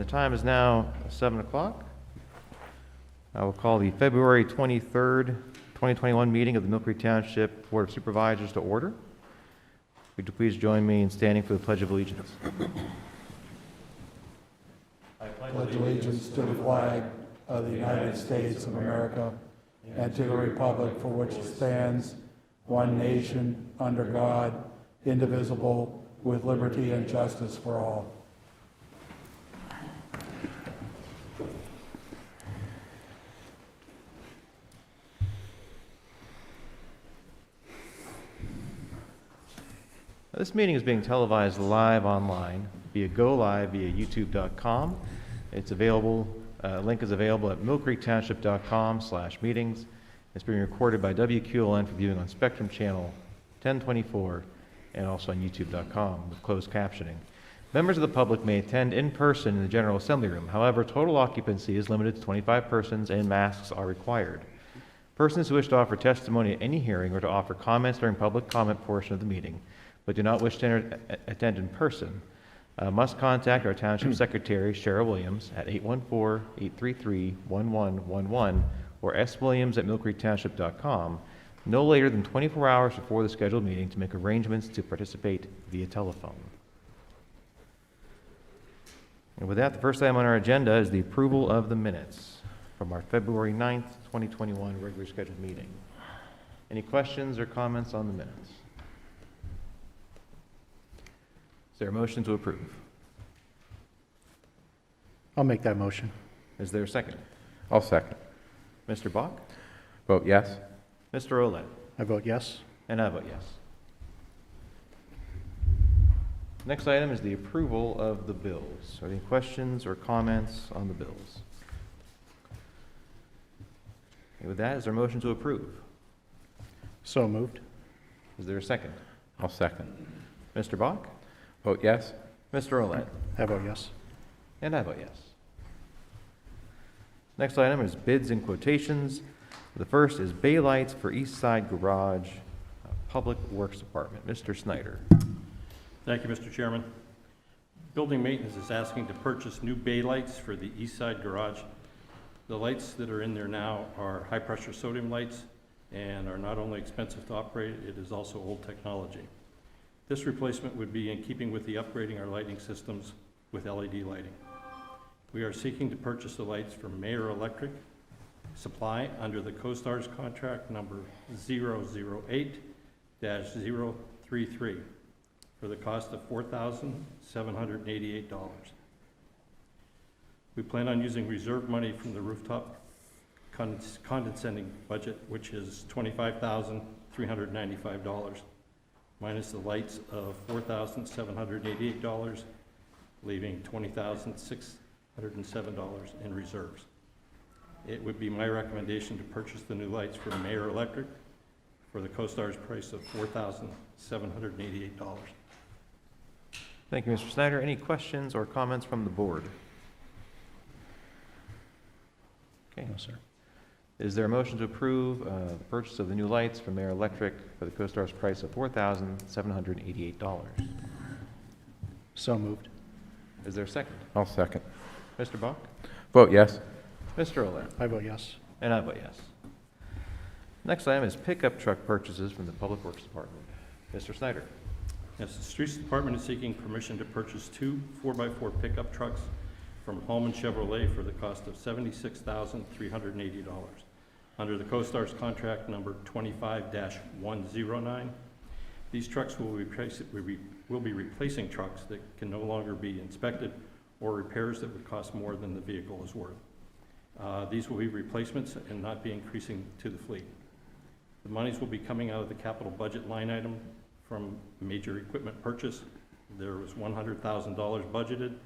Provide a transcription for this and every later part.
the time is now 7 o'clock. I will call the February 23rd, 2021 meeting of the Millcreek Township Board of Supervisors to order. Would you please join me in standing for the Pledge of Allegiance? I pledge allegiance to the flag of the United States of America and to the republic for which it stands, one nation, under God, indivisible, with liberty and justice for all. This meeting is being televised live online via YouTube.com. It's available, link is available at millcreektownship.com/meetings. It's being recorded by WQLN for viewing on Spectrum Channel 1024 and also on YouTube.com with closed captioning. Members of the public may attend in person in the General Assembly Room. However, total occupancy is limited to 25 persons and masks are required. Persons who wish to offer testimony at any hearing or to offer comments during public comment portion of the meeting but do not wish to attend in person must contact our Township Secretary, Cheryl Williams, at 814-833-1111 or swilliams@millcreektownship.com no later than 24 hours before the scheduled meeting to make arrangements to participate via telephone. And with that, the first item on our agenda is the approval of the minutes from our February 9th, 2021 regularly scheduled meeting. Any questions or comments on the minutes? Is there a motion to approve? I'll make that motion. Is there a second? I'll second. Mr. Bach? Vote yes. Mr. Olet? I vote yes. And I vote yes. Next item is the approval of the bills. Are there any questions or comments on the bills? Okay, with that, is there a motion to approve? So moved. Is there a second? I'll second. Mr. Bach? Vote yes. Mr. Olet? I vote yes. And I vote yes. Next item is bids and quotations. The first is bay lights for East Side Garage, Public Works Department. Mr. Snyder. Thank you, Mr. Chairman. Building Maintenance is asking to purchase new bay lights for the East Side Garage. The lights that are in there now are high-pressure sodium lights and are not only expensive to operate, it is also old technology. This replacement would be in keeping with the upgrading our lighting systems with LED lighting. We are seeking to purchase the lights from Mayer Electric Supply under the CoStar's contract number 008-033 for the cost of $4,788. We plan on using reserve money from the rooftop condensing budget, which is $25,395, minus the lights of $4,788, leaving $20,607 in reserves. It would be my recommendation to purchase the new lights from Mayer Electric for the CoStar's price of $4,788. Thank you, Mr. Snyder. Any questions or comments from the board? Okay. No, sir. Is there a motion to approve the purchase of the new lights from Mayer Electric for the CoStar's price of $4,788? So moved. Is there a second? I'll second. Mr. Bach? Vote yes. Mr. Oler? I vote yes. And I vote yes. Next item is pickup truck purchases from the Public Works Department. Mr. Snyder? Yes, the Streets Department is seeking permission to purchase two 4x4 pickup trucks from Holman Chevrolet for the cost of $76,380 under the CoStar's contract number 25-109. These trucks will be replacing trucks that can no longer be inspected or repairs that would cost more than the vehicle is worth. These will be replacements and not be increasing to the fleet. The monies will be coming out of the capital budget line item from major equipment purchase. There was $100,000 budgeted.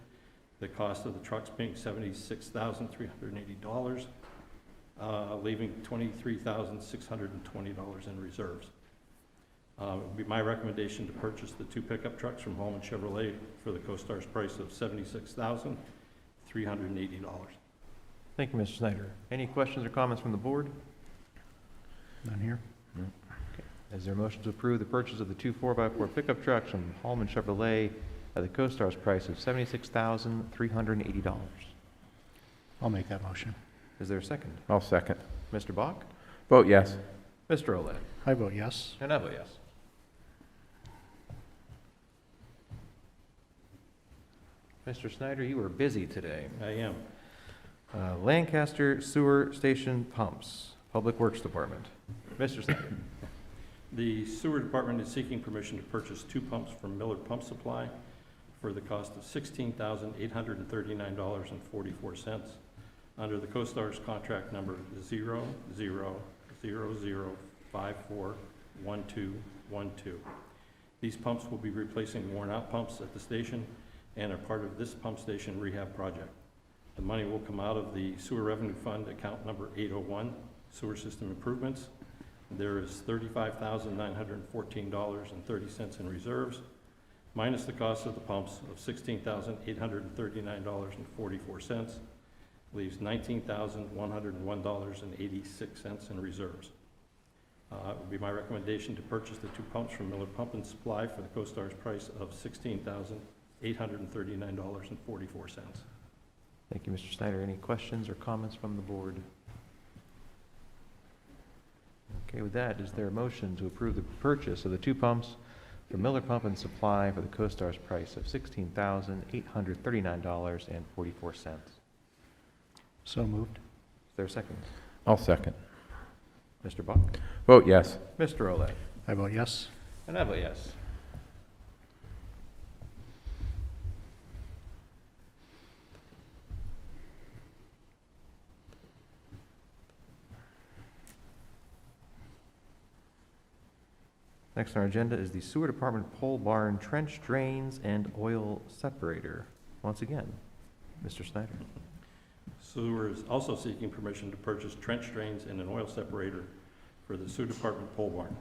The cost of the trucks being $76,380, leaving $23,620 in reserves. It would be my recommendation to purchase the two pickup trucks from Holman Chevrolet for the CoStar's price of $76,380. Thank you, Mr. Snyder. Any questions or comments from the board? None here. Is there a motion to approve the purchase of the two 4x4 pickup trucks from Holman Chevrolet at the CoStar's price of $76,380. I'll make that motion. Is there a second? I'll second. Mr. Bach? Vote yes. Mr. Olet? I vote yes. And I vote yes. Mr. Snyder, you were busy today. I am. Lancaster Sewer Station Pumps, Public Works Department. Mr. Snyder. The Sewer Department is seeking permission to purchase 2 pumps from Miller Pump Supply for the cost of $16,839.44 under the CoStar's contract number 0000541212. These pumps will be replacing worn-out pumps at the station and are part of this pump station rehab project. The money will come out of the Sewer Revenue Fund, account number 801, Sewer System Improvements. There is $35,914.30 in reserves, minus the cost of the pumps of $16,839.44, leaves $19,101.86 in reserves. It would be my recommendation to purchase the 2 pumps from Miller Pump and Supply for the CoStar's price of $16,839.44. Thank you, Mr. Snyder. Any questions or comments from the board? Okay, with that, is there a motion to approve the purchase of the 2 pumps from Miller Pump and Supply for the CoStar's price of $16,839.44? So moved. Is there a second? I'll second. Mr. Bach? Vote yes. Mr. Olet? I vote yes. And I vote yes. Next on our agenda is the Sewer Department Pole Barn Trench Drains and Oil Separator. Once again, Mr. Snyder. Sewer is also seeking permission to purchase trench drains and an oil separator for the Sewer Department pole barn.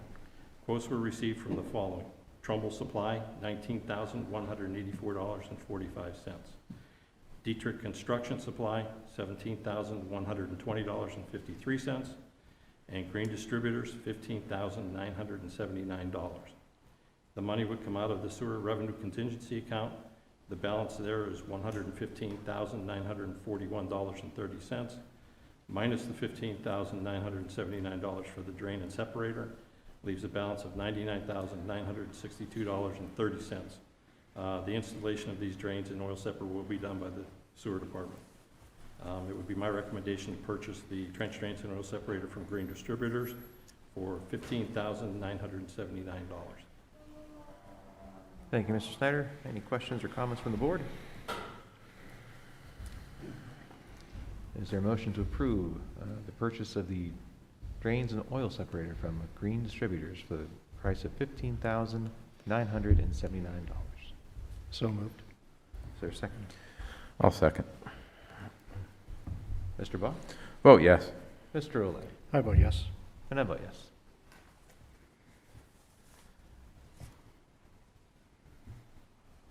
Quotes were received from the following: Trumbull Supply, $19,184.45. Dietrich Construction Supply, $17,120.53. And Green Distributors, $15,979. The money would come out of the Sewer Revenue Contingency Account. The balance there is $115,941.30, minus the $15,979 for the drain and separator, leaves a balance of $99,962.30. The installation of these drains and oil separator will be done by the Sewer Department. It would be my recommendation to purchase the trench drains and oil separator from Green Distributors for $15,979. Thank you, Mr. Snyder. Any questions or comments from the board? Is there a motion to approve the purchase of the drains and oil separator from Green Distributors for the price of $15,979? So moved. Is there a second? I'll second. Mr. Bach? Vote yes. Mr. Olay? I vote yes. And I vote yes.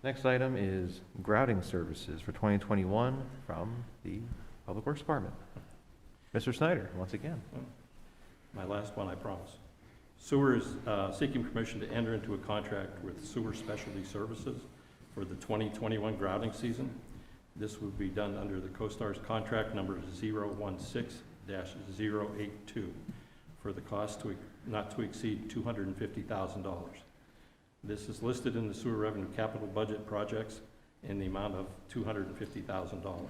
Next item is Grouting Services for 2021 from the Public Works Department. Mr. Snyder, once again. My last one, I promise. Sewer is seeking permission to enter into a contract with Sewer Specialty Services for the 2021 grouting season. This would be done under the CoStar's contract number 016-082 for the cost not to exceed $250,000. This is listed in the Sewer Revenue Capital Budget projects in the amount of $250,000.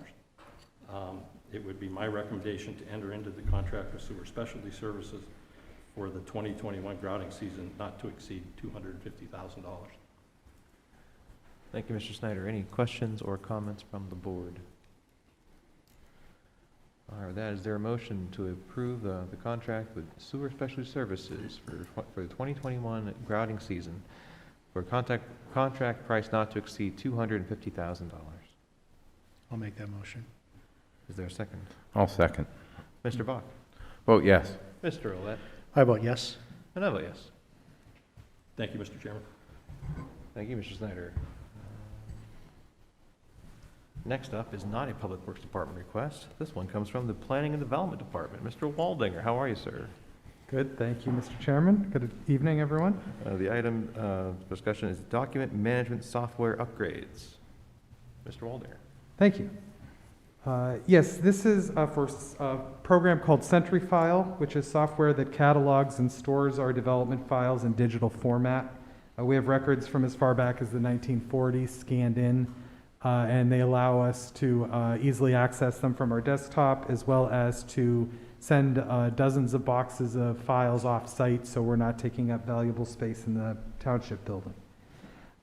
It would be my recommendation to enter into the contract with Sewer Specialty Services for the 2021 grouting season not to exceed $250,000. Thank you, Mr. Snyder. Any questions or comments from the board? All right, with that, is there a motion to approve the contract with Sewer Specialty Services for the 2021 grouting season for a contract price not to exceed $250,000? I'll make that motion. Is there a second? I'll second. Mr. Bach? Vote yes. Mr. Olet? I vote yes. And I vote yes. Thank you, Mr. Chairman. Thank you, Mr. Snyder. Next up is not a Public Works Department request. This one comes from the Planning and Development Department. Mr. Waldinger, how are you, sir? Good, thank you, Mr. Chairman. Good evening, everyone. The item discussion is document management software upgrades. Mr. Waldinger. Thank you. Yes, this is for a program called SentryFile, which is software that catalogs and stores our development files in digital format. We have records from as far back as the 1940s scanned in, and they allow us to easily access them from our desktop, as well as to send dozens of boxes of files off-site, so we're not taking up valuable space in the township building.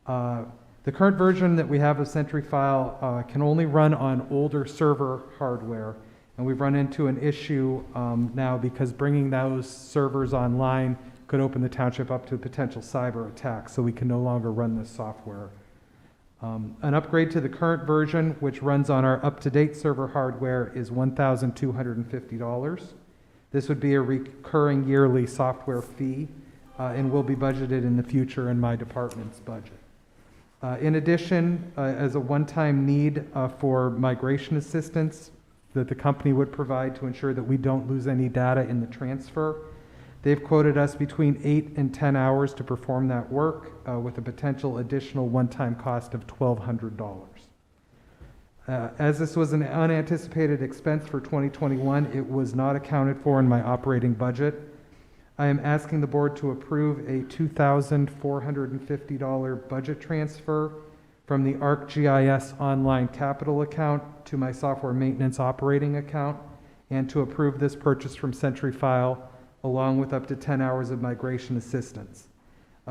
The current version that we have of SentryFile can only run on older server hardware, and we've run into an issue now because bringing those servers online could open the township up to a potential cyber attack, so we can no longer run this software. An upgrade to the current version, which runs on our up-to-date server hardware, is $1,250. This would be a recurring yearly software fee and will be budgeted in the future in my department's budget. In addition, as a one-time need for migration assistance that the company would provide to ensure that we don't lose any data in the transfer, they've quoted us between 8 and 10 hours to perform that work with a potential additional one-time cost of $1,200. As this was an unanticipated expense for 2021, it was not accounted for in my operating budget. I am asking the board to approve a $2,450 budget transfer from the ArcGIS online capital account to my software maintenance operating account, and to approve this purchase from SentryFile along with up to 10 hours of migration assistance.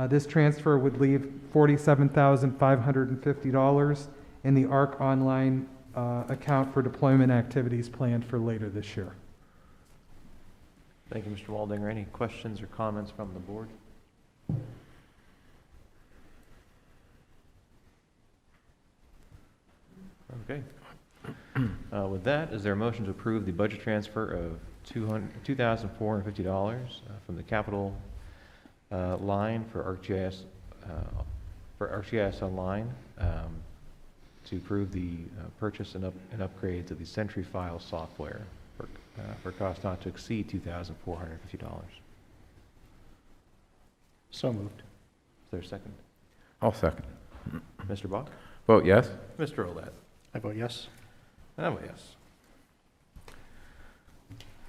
This transfer would leave $47,550 in the ARC online account for deployment activities planned for later this year. Thank you, Mr. Waldinger. Any questions or comments from the board? Okay. With that, is there a motion to approve the budget transfer of $2,450 from the capital line for ArcGIS Online to approve the purchase and upgrades of the SentryFile software for cost not to exceed $2,450? So moved. Is there a second? I'll second. Mr. Bach? Vote yes. Mr. Olet? I vote yes. And I vote yes.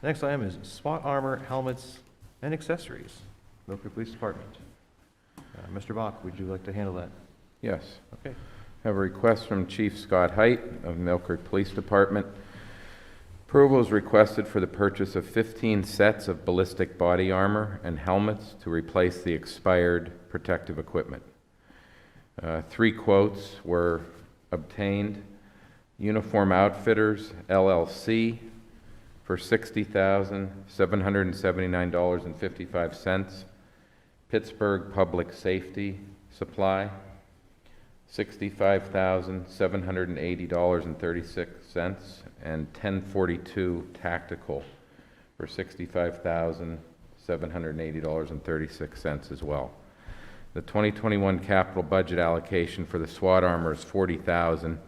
Next item is SWAT armor, helmets, and accessories. Millcreek Police Department. Mr. Bach, would you like to handle that? Yes. Okay. Have a request from Chief Scott Height of Millcreek Police Department. Approval is requested for the purchase of 15 sets of ballistic body armor and helmets to replace the expired protective equipment. 3 quotes were obtained. Uniform Outfitters, LLC, for $60,779.55. Pittsburgh Public Safety Supply, $65,780.36, and 1042 Tactical for $65,780.36 as well. The 2021 capital budget allocation for the SWAT armor is $40,000.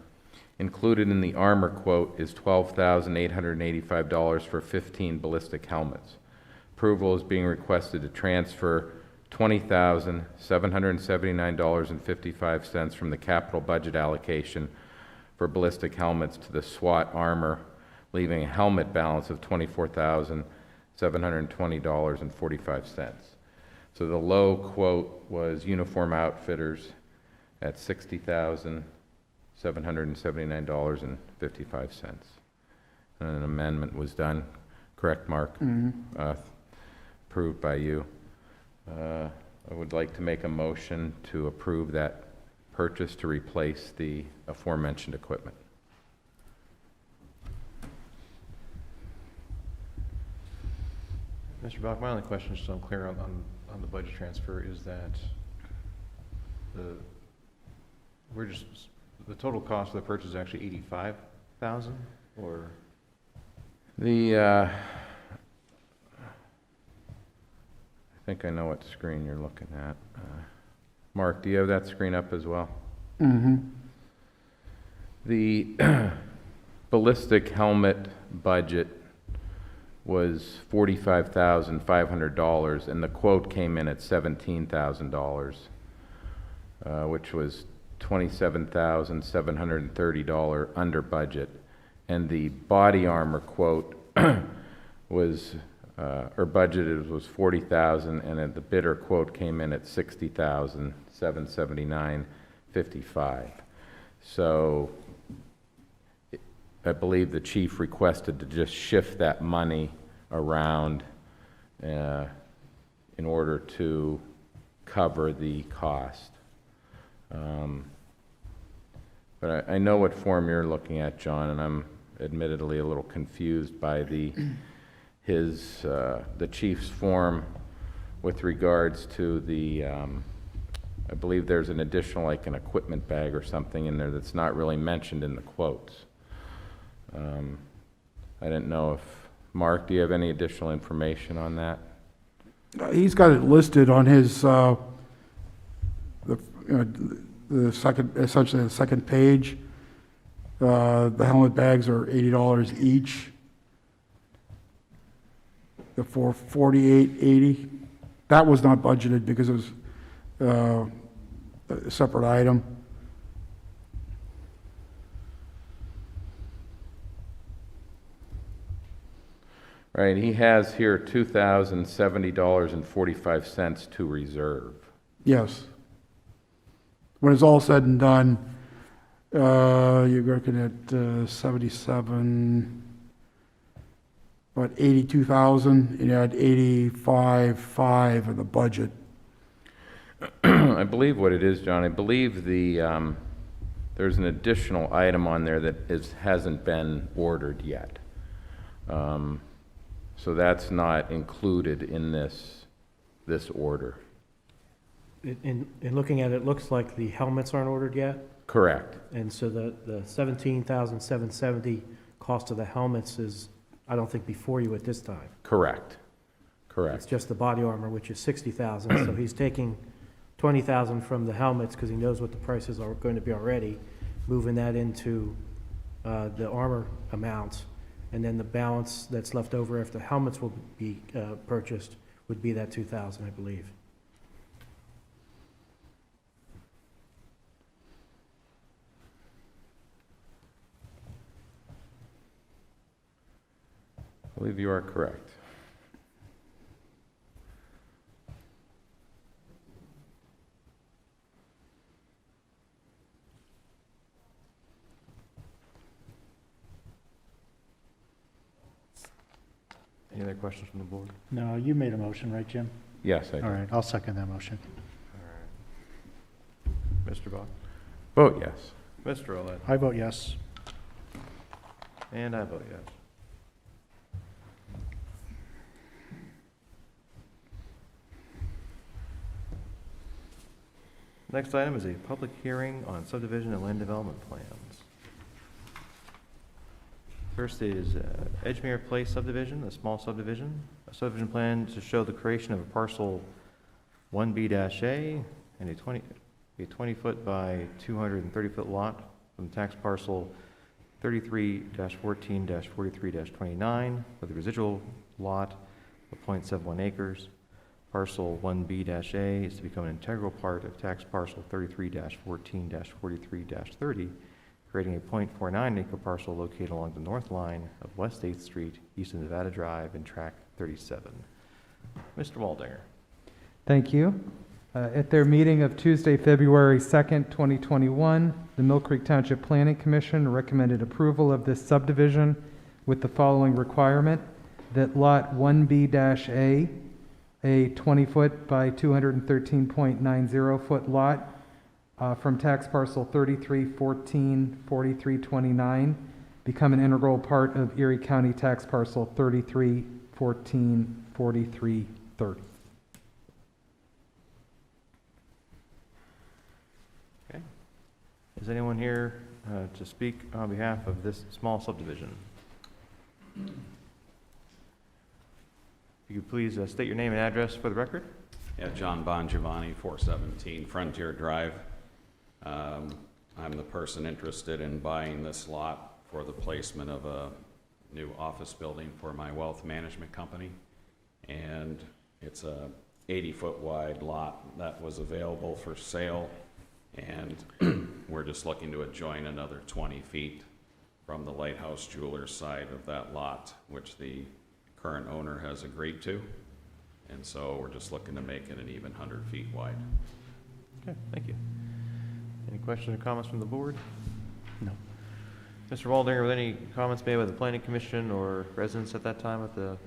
Included in the armor quote is $12,885 for 15 ballistic helmets. Approval is being requested to transfer $20,779.55 from the capital budget allocation for ballistic helmets to the SWAT armor, leaving a helmet balance of $24,720.45. So the low quote was Uniform Outfitters at $60,779.55. And an amendment was done, correct, Mark? Approved by you. I would like to make a motion to approve that purchase to replace the aforementioned equipment. Mr. Bach, my only question, just so I'm clear on the budget transfer, is that the total cost of the purchase is actually $85,000, or? I think I know what screen you're looking at. Mark, do you have that screen up as well? The ballistic helmet budget was $45,500, and the quote came in at $17,000, which was $27,730 under budget. And the body armor quote was, or budgeted was $40,000, and then the bidder quote came in at $60,779.55. So I believe the chief requested to just shift that money around in order to cover the cost. But I know what form you're looking at, John, and I'm admittedly a little confused by the chief's form with regards to the, I believe there's an additional, like an equipment bag or something in there that's not really mentioned in the quotes. I didn't know if, Mark, do you have any additional information on that? He's got it listed on his, the second, essentially the second page. The helmet bags are $80 each. The $48.80. That was not budgeted because it was a separate item. Right, he has here $2,070.45 to reserve. Yes. When it's all said and done, you're looking at 77, about 82,000, and you had 85.5 in the budget. I believe what it is, John, I believe the, there's an additional item on there that hasn't been ordered yet. So that's not included in this order. In looking at it, it looks like the helmets aren't ordered yet, Correct. and so the $17,770 cost of the helmets is, I don't think, before you at this time. Correct. It's Correct. just the body armor, which is $60,000, so he's taking $20,000 from the helmets, because he knows what the prices are going to be already, moving that into the armor amounts, and then the balance that's left over after helmets will be purchased would be that $2,000, I believe. I believe you are correct. Any other questions from the board? No, you made a motion, right, Jim? Yes, I do. All right, I'll second that motion. All right. Mr. Bach? Vote yes. Mr. Olet? I vote yes. And I vote yes. Next item is a public hearing on subdivision and land development plans. First is Edgemere Place subdivision, a small subdivision. A subdivision plan to show the creation of a parcel 1B-A and a 20-foot by 230-foot lot from tax parcel 33-14-43-29 with a residual lot of 0.71 acres. Parcel 1B-A is to become an integral part of tax parcel 33-14-43-30, creating a 0.49 acre parcel located along the north line of West 8th Street, east of Nevada Drive, and Track 37. Mr. Waldinger. Thank you. At their meeting of Tuesday, February 2nd, 2021, the Millcreek Township Planning Commission recommended approval of this subdivision with the following requirement: that Lot 1B-A, a 20-foot by 213.90-foot lot from tax parcel 33-14-43-29, become an integral part of Erie County tax parcel 33-14-43-30. Okay. Is anyone here to speak on behalf of this small subdivision? If you could please state your name and address for the record. Yeah, John Bongiovanni, 417 Frontier Drive. I'm the person interested in buying this lot for the placement of a new office building for my wealth management company. And it's a 80-foot wide lot that was available for sale. And we're just looking to adjoin another 20 feet from the Lighthouse Jewelers side of that lot, which the current owner has agreed to. And so we're just looking to make it an even 100 feet wide. Okay, thank you. Any questions or comments from the board? No. Mr. Waldinger, were there any comments made by the planning commission or residents at that time at the,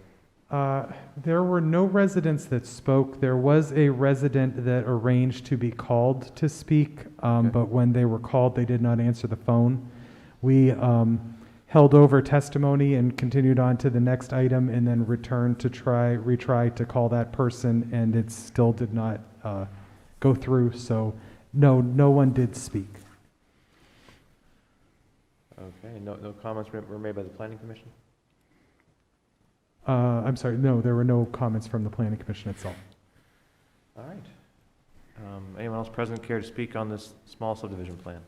There were no residents that spoke. There was a resident that arranged to be called to speak, Okay. but when they were called, they did not answer the phone. We held over testimony and continued on to the next item and then returned to retry to call that person, and it still did not go through. So no one did speak. okay, no comments were made by the planning commission? I'm sorry, no, there were no comments from the planning commission itself. All right. Anyone else present care to speak on this small subdivision plan?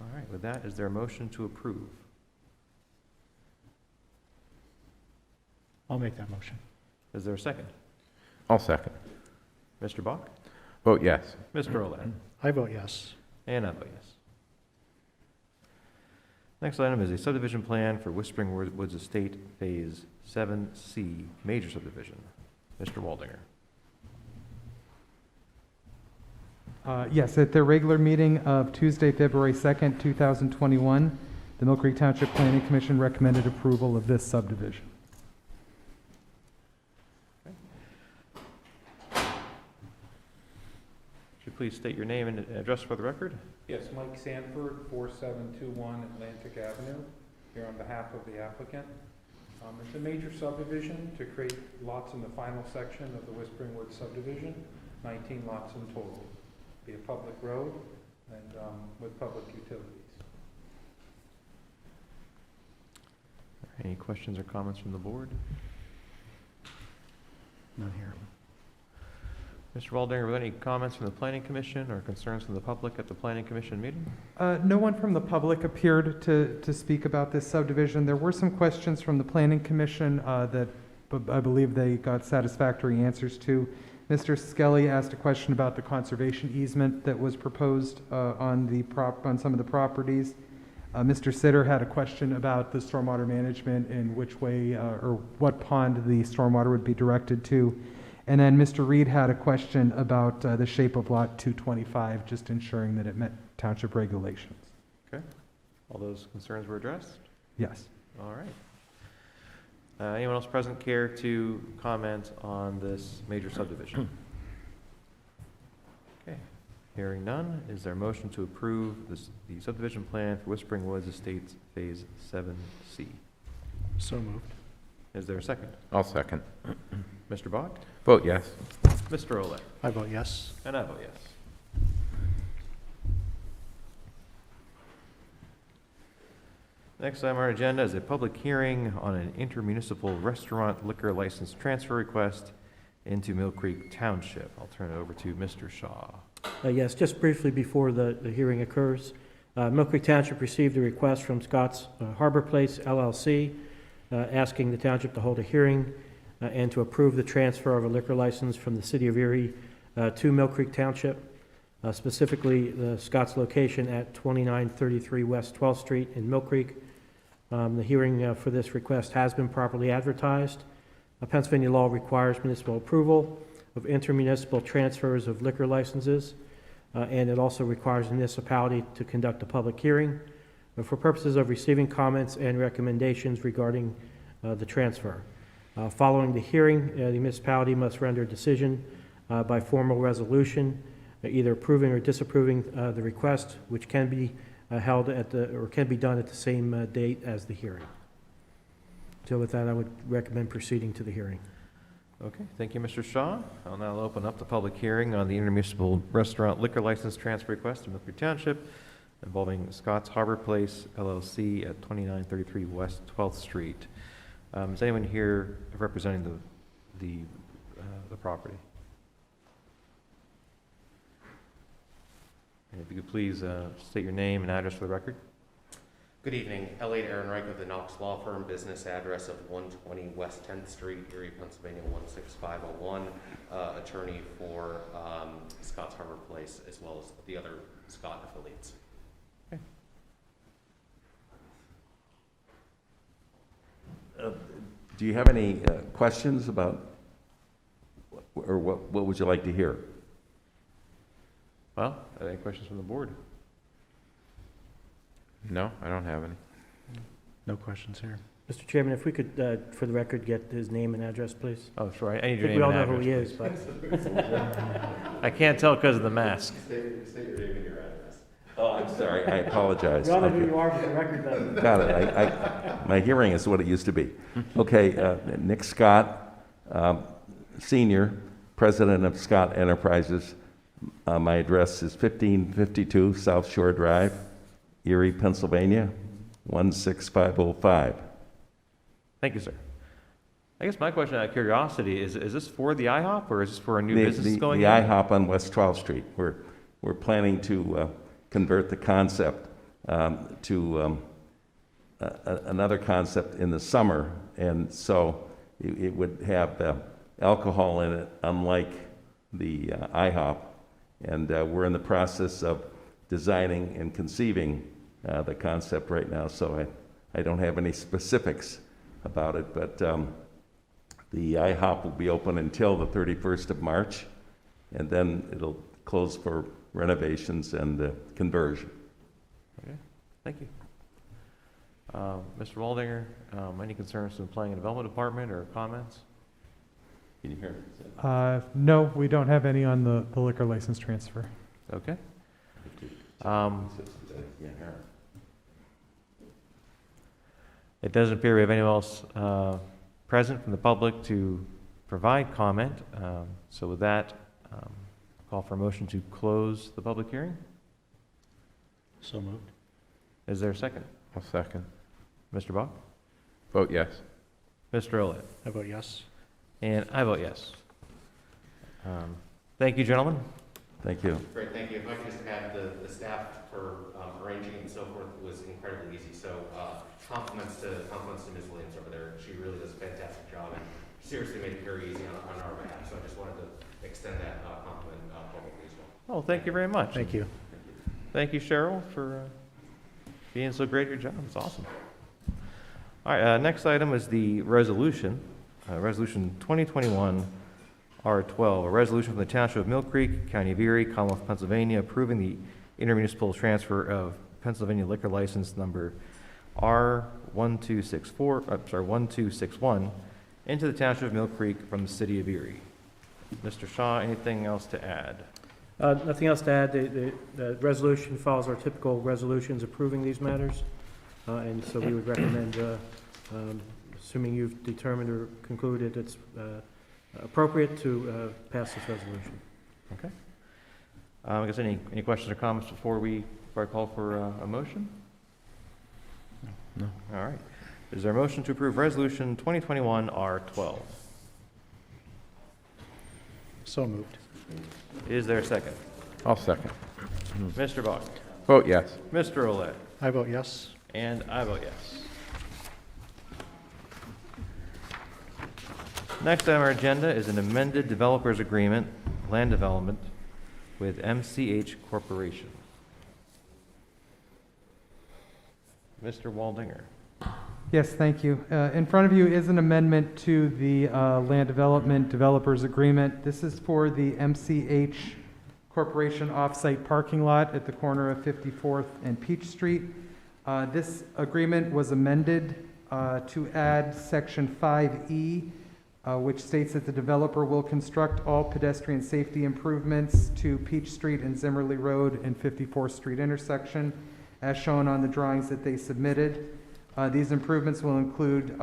All right, with that, is there a motion to approve? I'll make that motion. Is there a second? I'll second. Mr. Bach? Vote yes. Mr. Olet? I vote yes. And I vote yes. Next item is a subdivision plan for Whispering Woods Estate Phase 7C, major subdivision. Mr. Waldinger. Yes, at their regular meeting of Tuesday, February 2nd, 2021, the Millcreek Township Planning Commission recommended approval of this subdivision. Would you please state your name and address for the record? Yes, Mike Sanford, 4721 Atlantic Avenue, here on behalf of the applicant. It's a major subdivision to create lots in the final section of the Whispering Woods subdivision, 19 lots in total. Be a public road and with public utilities. Any questions or comments from the board? None here. Mr. Waldinger, were there any comments from the planning commission or concerns from the public at the planning commission meeting? No one from the public appeared to speak about this subdivision. There were some questions from the planning commission that I believe they got satisfactory answers to. Mr. Skelly asked a question about the conservation easement that was proposed on some of the properties. Mr. Sitter had a question about the stormwater management and which way or what pond the stormwater would be directed to. And then Mr. Reed had a question about the shape of lot 225, just ensuring that it met township regulations. Okay. All those concerns were addressed? Yes. All right. Anyone else present care to comment on this major subdivision? Okay. Hearing none, is there a motion to approve the subdivision plan for Whispering Woods Estates Phase 7C? So moved. Is there a second? I'll second. Mr. Bach? Vote yes. Mr. Olet? I vote yes. And I vote yes. Next item on our agenda is a public hearing on an intermunicipal restaurant liquor license transfer request into Millcreek Township. I'll turn it over to Mr. Shaw. Yes, just briefly before the hearing occurs, Millcreek Township received a request from Scott's Harbor Place LLC asking the township to hold a hearing and to approve the transfer of a liquor license from the city of Erie to Millcreek Township, specifically the Scott's location at 2933 West 12th Street in Millcreek. The hearing for this request has been properly advertised. Pennsylvania law requires municipal approval of intermunicipal transfers of liquor licenses, and it also requires the municipality to conduct a public hearing for purposes of receiving comments and recommendations regarding the transfer. Following the hearing, the municipality must render a decision by formal resolution, either approving or disapproving the request, which can be held can be done at the same date as the hearing. So with that, I would recommend proceeding to the hearing. Okay, thank you, Mr. Shaw. I'll now open up the public hearing on the intermunicipal restaurant liquor license transfer request in Millcreek Township involving Scott's Harbor Place LLC at 2933 West 12th Street. Is anyone here representing the property? And if you could please state your name and address for the record. Good evening. Elliot Ehrenreich of the Knox Law Firm, business address of 120 West 10th Street, Erie, Pennsylvania 16501. Attorney for Scott's Harbor Place as well as the other Scott affiliates. Do you have any questions about, or what would you like to hear? Well, any questions from the board? No, I don't have any. No questions here. Mr. Chairman, if we could, for the record, get his name and address, please. Oh, sure, I need I your think we name all and know who he address, is, but please. I can't tell because of the mask. State your name and your address. Oh, I'm sorry, I apologize. we all know who you are, but the record doesn't. Got it. My hearing is what it used to be. Okay, Nick Scott, Senior, President of Scott Enterprises. My address is 1552 South Shore Drive, Erie, Pennsylvania, 16505. Thank you, sir. I guess my question out of curiosity is this for the IHOP or is this for a new business going The in? IHOP on West 12th Street. We're planning to convert the concept to another concept in the summer, and so it would have alcohol in it, unlike the IHOP. And we're in the process of designing and conceiving the concept right now, so I don't have any specifics about it, but the IHOP will be open until the 31st of March, and then it'll close for renovations and conversion. Okay, thank you. Mr. Waldinger, any concerns from the Planning and Development Department or comments? Can you hear me? No, we don't have any on the liquor license transfer. Okay. It doesn't appear we have anyone else present from the public to provide comment. So with that, call for a motion to close the public hearing. So moved. Is there a second? I'll second. Mr. Bach? Vote yes. Mr. Olet? I vote yes. And I vote yes. Thank you, gentlemen. Thank you. Great, thank you. If I could just add, the staff for arranging and so forth was incredibly easy. So compliments to Ms. Williams over there. She really does a fantastic job and seriously made it very easy on our behalf. So I just wanted to extend that compliment publicly as well. Oh, thank you very much. Thank you. Thank you, Cheryl, for being so great at your job. It's awesome. All right, next item is the resolution, Resolution 2021 R12, a resolution from the Township of Millcreek, County of Erie, Commonwealth of Pennsylvania, approving the intermunicipal transfer of Pennsylvania liquor license number R1261 into the Township of Millcreek from the City of Erie. Mr. Shaw, anything else to add? Nothing else to add. The resolution follows our typical resolutions approving these matters. And so we would recommend, assuming you've determined or concluded it's appropriate to pass this resolution. Okay. I guess any questions or comments before I call for a motion? No. All right. Is there a motion to approve Resolution 2021 R12? So moved. Is there a second? I'll second. Mr. Bach? Vote yes. Mr. Olet? I vote yes. And I vote yes. Next on our agenda is an amended developers agreement, land development, with MCH Corporation. Mr. Waldinger. Yes, thank you. In front of you is an amendment to the Land Development Developers Agreement. This is for the MCH Corporation off-site parking lot at the corner of 54th and Peach Street. This agreement was amended to add Section 5E, which states that the developer will construct all pedestrian safety improvements to Peach Street and Zimmerly Road and 54th Street intersection, as shown on the drawings that they submitted. These improvements will include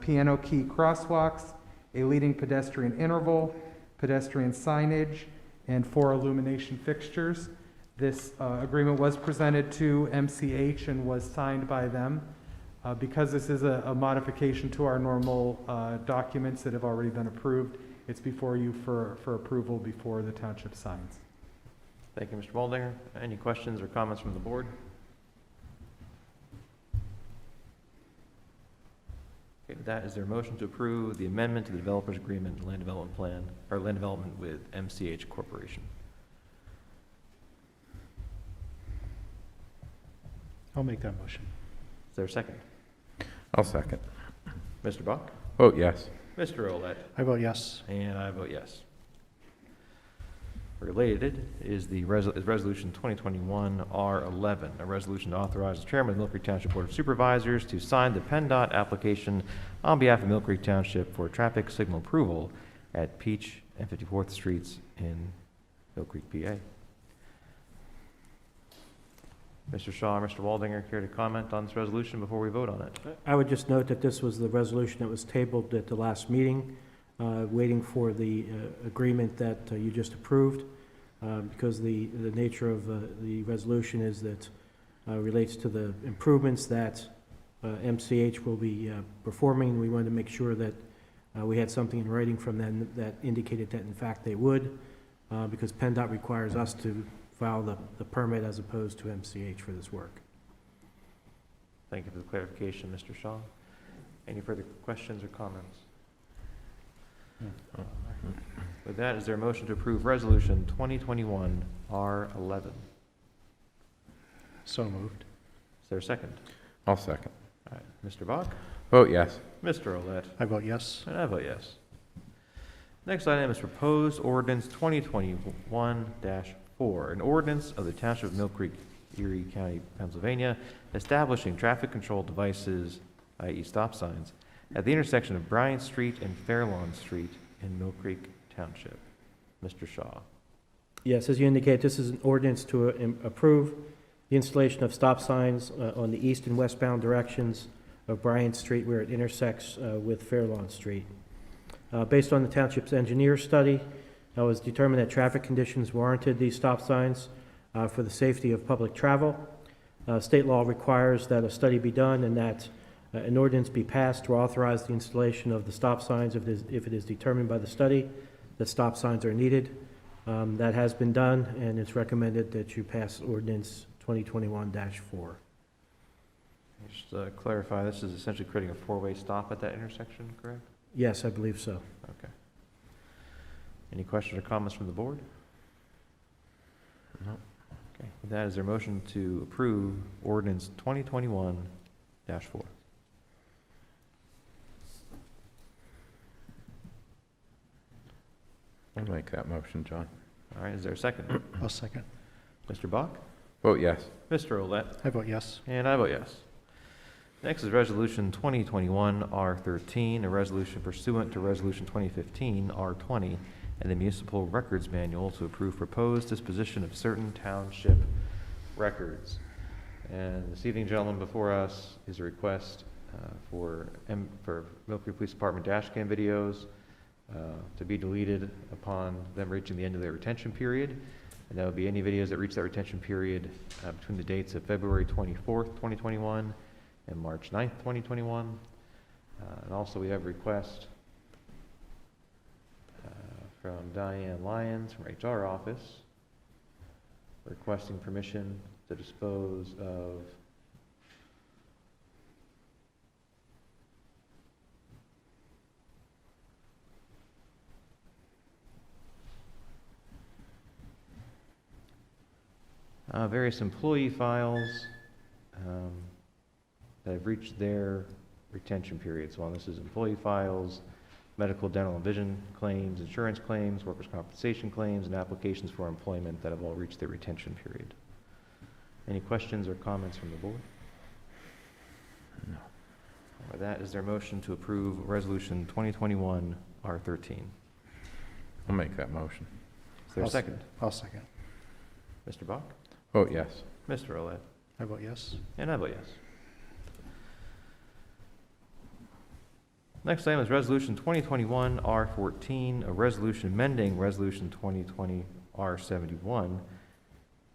piano key crosswalks, a leading pedestrian interval, pedestrian signage, and 4 illumination fixtures. This agreement was presented to MCH and was signed by them. Because this is a modification to our normal documents that have already been approved, it's before you for approval before the township signs. Thank you, Mr. Waldinger. Any questions or comments from the board? Okay, with that, is there a motion to approve the amendment to the developer's agreement and land development plan, or land development with MCH Corporation? I'll make that motion. Is there a second? I'll second. Mr. Bach? Vote yes. Mr. Olet? I vote yes. And I vote yes. Related is the Resolution 2021-R11, a resolution to authorize the chairman of the Millcreek Township Board of Supervisors to sign the PennDOT application on behalf of Millcreek Township for traffic signal approval at Peach and 54th Streets in Millcreek, PA. Mr. Shaw or Mr. Waldinger care to comment on this resolution before we vote on it? I would just note that this was the resolution that was tabled at the last meeting, waiting for the agreement that you just approved, because the nature of the resolution is that relates to the improvements that MCH will be performing. We wanted to make sure that we had something in writing from them that indicated that in fact they would, because PennDOT requires us to file the permit as opposed to MCH for this work. Thank you for the clarification, Mr. Shaw. Any further questions or comments? With that, is there a motion to approve Resolution 2021-R11? So moved. Is there a second? I'll second. All right, Mr. Bach? Vote yes. Mr. Olet? I vote yes. And I vote yes. Next item is proposed ordinance 2021-4, an ordinance of the Township of Millcreek, Erie County, Pennsylvania, establishing traffic control devices, i.e. stop signs, at the intersection of Bryant Street and Fairlawn Street in Millcreek Township. Mr. Shaw. Yes, as you indicate, this is an ordinance to approve the installation of stop signs on the east and westbound directions of Bryant Street where it intersects with Fairlawn Street. Based on the township's engineer study, it was determined that traffic conditions warranted these stop signs for the safety of public travel. State law requires that a study be done and that an ordinance be passed to authorize the installation of the stop signs if it is determined by the study that stop signs are needed. That has been done, and it's recommended that you pass ordinance 2021-4. Just to clarify, this is essentially creating a four-way stop at that intersection, correct? Yes, I believe so. Okay. Any questions or comments from the board? No. Okay. With that, is there a motion to approve ordinance 2021-4? I'll make that motion, John. All right, is there a second? I'll second. Mr. Bach? Vote yes. Mr. Olet? I vote yes. And I vote yes. Next is Resolution 2021-R13, a resolution pursuant to Resolution 2015-R20 and the Municipal Records Manual to approve proposed disposition of certain township records. And this evening, gentlemen, before us is a request for Millcreek Police Department dash cam videos to be deleted upon them reaching the end of their retention period. And that would be any videos that reach that retention period between the dates of February 24th, 2021 and March 9th, 2021. And also we have a request from Diane Lyons from HR office requesting permission to dispose of various employee files that have reached their retention period. So this is employee files, medical, dental, and vision claims, insurance claims, workers' compensation claims, and applications for employment that have all reached their retention period. Any questions or comments from the board? No. With that, is there a motion to approve Resolution 2021-R13? I'll make that motion. Is there a second? I'll second. Mr. Bach? Vote yes. Mr. Olet? I vote yes. And I vote yes. Next item is Resolution 2021-R14, a resolution amending Resolution 2020-R71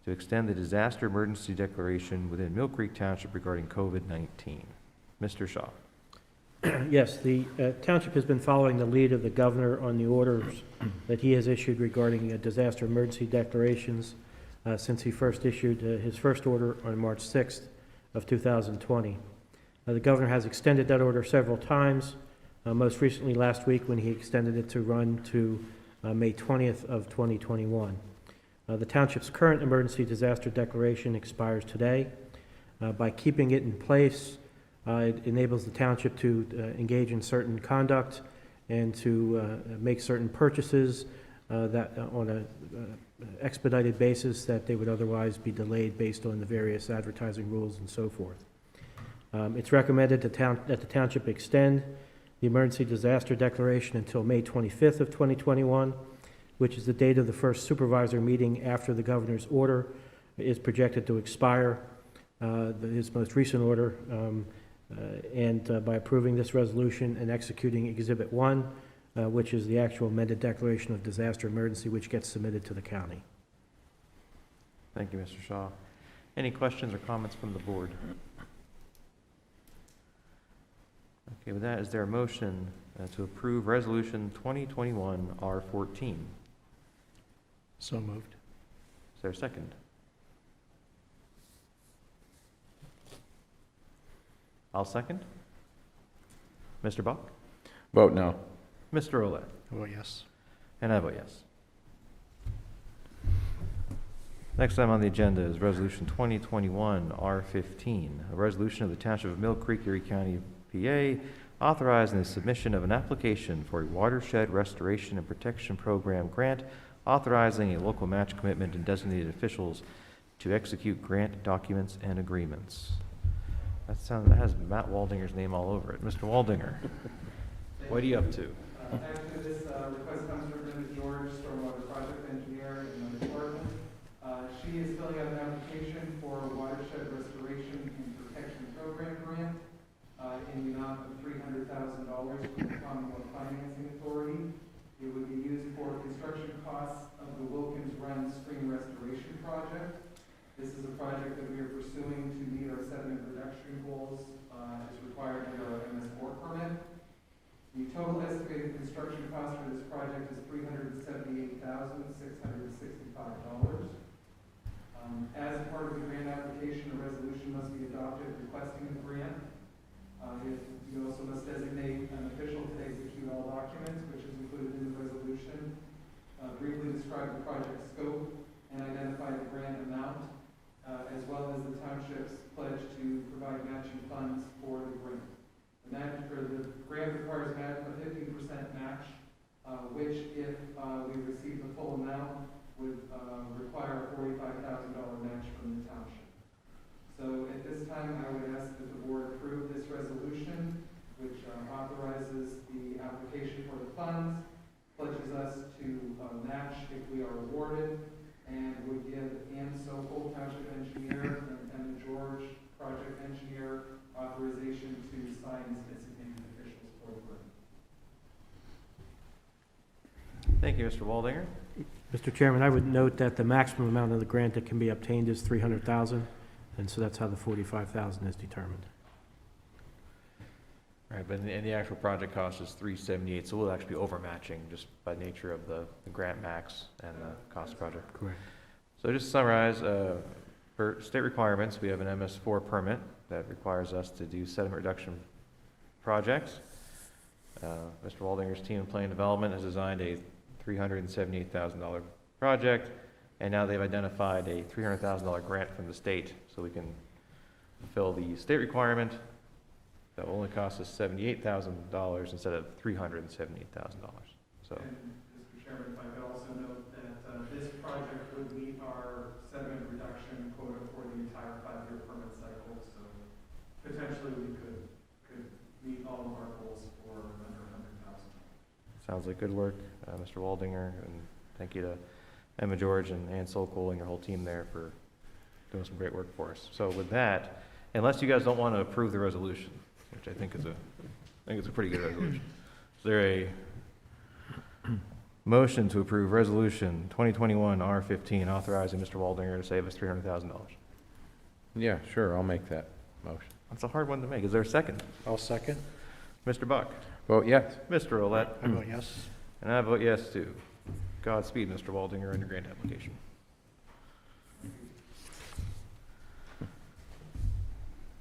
to extend the disaster emergency declaration within Millcreek Township regarding COVID-19. Mr. Shaw. Yes, the township has been following the lead of the governor on the orders that he has issued regarding disaster emergency declarations since he first issued his first order on March 6th of 2020. The governor has extended that order several times, most recently last week when he extended it to run to May 20th of 2021. The township's current emergency disaster declaration expires today. By keeping it in place, it enables the township to engage in certain conduct and to make certain purchases that on a expedited basis that they would otherwise be delayed based on the various advertising rules and so forth. It's recommended that the township extend the emergency disaster declaration until May 25th of 2021, which is the date of the first supervisor meeting after the governor's order is projected to expire, his most recent order, and by approving this resolution and executing Exhibit 1, which is the actual amended declaration of disaster emergency, which gets submitted to the county. Thank you, Mr. Shaw. Any questions or comments from the board? Okay, with that, is there a motion to approve Resolution 2021 R14? So moved. Is there a second? I'll second. Mr. Buck? Vote no. Mr. Olet? I vote yes. And I vote yes. Next item on the agenda is Resolution 2021 R15, a resolution of the Township of Millcreek, Erie County, PA, authorizing the submission of an application for a watershed restoration and protection program grant, authorizing a local match commitment and designated officials to execute grant documents and agreements. That has Matt Waldinger's name all over it. Mr. Waldinger, what are you up to? Actually, this request comes from Linda George, Stormwater Project Engineer in the department. She is filling out an application for a watershed restoration and protection program grant in the amount of $300,000 from the Commonwealth Financing Authority. It would be used for construction costs of the Wilkins Run Stream Restoration Project. This is a project that we are pursuing to meet our sediment reduction goals as required under our MS4 permit. The total estimated construction cost for this project is $378,665. As part of the grant application, a resolution must be adopted requesting the grant. You also must designate an official to execute all documents, which is included in the resolution. Briefly describe the project scope and identify the grant amount, as well as the township's pledge to provide matching funds for the grant. The grant requires a 15% match, which, if we receive the full amount, would require a $45,000 match from the township. So at this time, I would ask that the board approve this resolution, which authorizes the application for the funds, pledges us to match if we are awarded, and would give Ann Sokol, Township Engineer, and Emma George, Project Engineer, authorization to sign as designated officials for the grant. Thank you, Mr. Waldinger. Mr. Chairman, I would note that the maximum amount of the grant that can be obtained is $300,000, and so that's how the $45,000 is determined. Right, but in the actual project cost is $378, so we'll actually be overmatching just by nature of the grant max and the cost of the project. Correct. So just to summarize, for state requirements, we have an MS4 permit that requires us to do sediment reduction projects. Mr. Waldinger's team in planning development has designed a $378,000 project, and now they've identified a $300,000 grant from the state, so we can fulfill the state requirement. That will only cost us $78,000 instead of $378,000. So. And Mr. Chairman, if I could also note that this project would meet our sediment reduction quota for the entire 5-year permit cycle, so potentially we could meet all of our goals for under $100,000. Sounds like good work, Mr. Waldinger, and thank you to Emma George and Ann Sokol and your whole team there for doing some great work for us. So with that, unless you guys don't want to approve the resolution, which I think is a pretty good resolution, is there a motion to approve Resolution 2021 R15 authorizing Mr. Waldinger to save us $300,000? Yeah, sure, I'll make that motion. That's a hard one to make. Is there a second? I'll second. Mr. Buck? Vote yes. Mr. Olet? I vote yes. And I vote yes, too. Godspeed, Mr. Waldinger, on your grant application.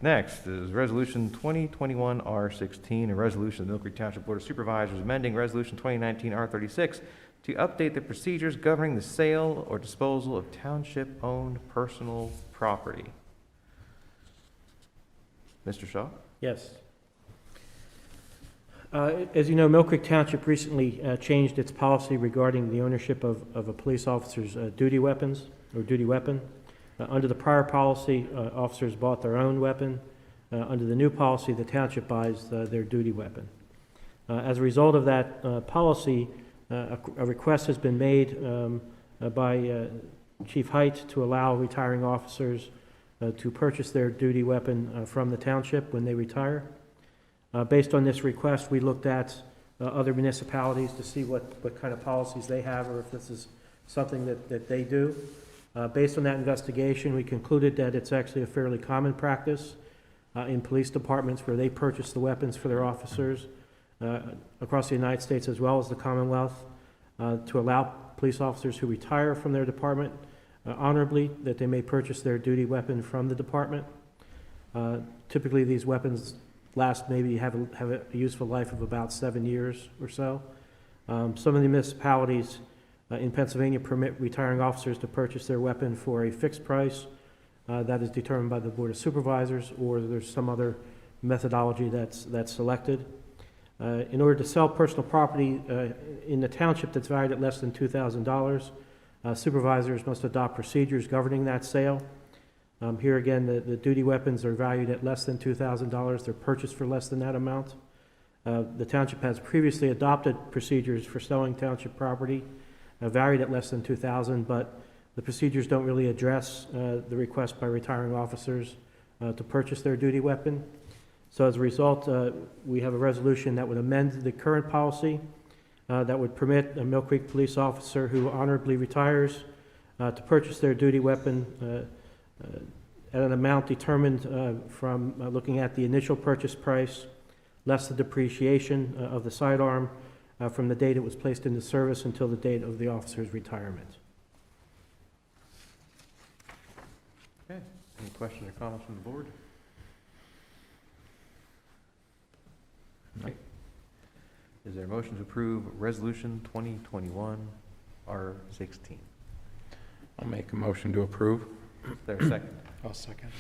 Next is Resolution 2021-R16, a resolution of the Millcreek Township Board of Supervisors amending Resolution 2019-R36 to update the procedures governing the sale or disposal of township-owned personal property. Mr. Shaw? Yes. As you know, Millcreek Township recently changed its policy regarding the ownership of a police officer's duty weapons or duty weapon. Under the prior policy, officers bought their own weapon. Under the new policy, the township buys their duty weapon. As a result of that policy, a request has been made by Chief Height to allow retiring officers to purchase their duty weapon from the township when they retire. Based on this request, we looked at other municipalities to see what kind of policies they have or if this is something that they do. Based on that investigation, we concluded that it's actually a fairly common practice in police departments where they purchase the weapons for their officers across the United States as well as the Commonwealth to allow police officers who retire from their department honorably that they may purchase their duty weapon from the department. Typically, these weapons last maybe have a useful life of about 7 years or so. Some of the municipalities in Pennsylvania permit retiring officers to purchase their weapon for a fixed price that is determined by the Board of Supervisors, or there's some other methodology that's selected. In order to sell personal property in the township that's valued at less than $2,000, supervisors must adopt procedures governing that sale. Here again, the duty weapons are valued at less than $2,000. They're purchased for less than that amount. The township has previously adopted procedures for selling township property valued at less than $2,000, but the procedures don't really address the request by retiring officers to purchase their duty weapon. So as a result, we have a resolution that would amend the current policy that would permit a Millcreek police officer who honorably retires to purchase their duty weapon at an amount determined from looking at the initial purchase price, less the depreciation of the sidearm from the date it was placed into service until the date of the officer's retirement. Okay. Any questions or comments from the board? Okay. Is there a motion to approve Resolution 2021-R16? I'll make a motion to approve. Is there a second? I'll second.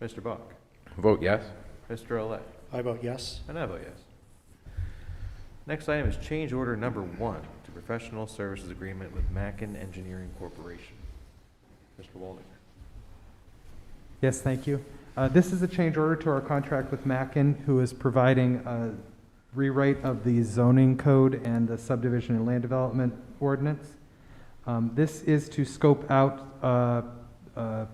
Mr. Buck? Vote yes. Mr. Olet? I vote yes. And I vote yes. Next item is change order number 1 to professional services agreement with Mackin Engineering Corporation. Mr. Waldinger. Yes, thank you. This is a change order to our contract with Mackin, who is providing a rewrite of the zoning code and the subdivision and land development ordinance. This is to scope out a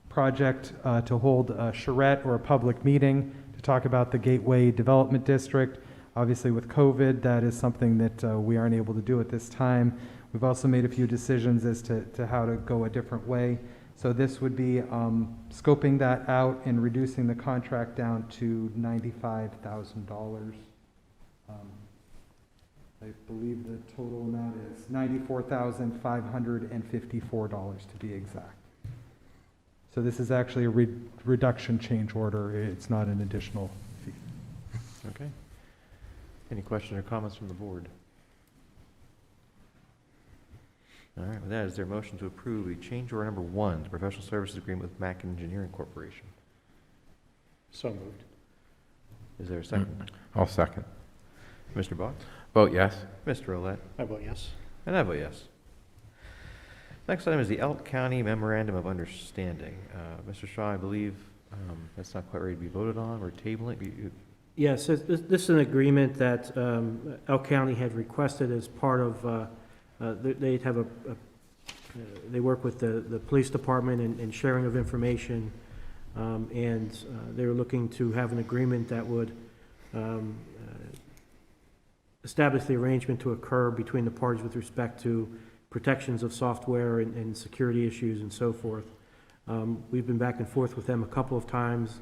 project to hold a charrette or a public meeting to talk about the Gateway Development District. Obviously, with COVID, that is something that we aren't able to do at this time. We've also made a few decisions as to how to go a different way. So this would be scoping that out and reducing the contract down to $95,000. I believe the total amount is $94,554 to be exact. So this is actually a reduction change order. It's not an additional fee. Okay. Any questions or comments from the board? All right, with that, is there a motion to approve the change order number 1 to professional services agreement with Mackin Engineering Corporation? So moved. Is there a second? I'll second. Mr. Buck? Vote yes. Mr. Olet? I vote yes. And I vote yes. Next item is the Elk County Memorandum of Understanding. Mr. Shaw, I believe that's not quite ready to be voted on. We're tabling it. Yes, this is an agreement that Elk County had requested as part of, they work with the police department and sharing of information, and they were looking to have an agreement that would establish the arrangement to occur between the parties with respect to protections of software and security issues and so forth. We've been back and forth with them a couple of times,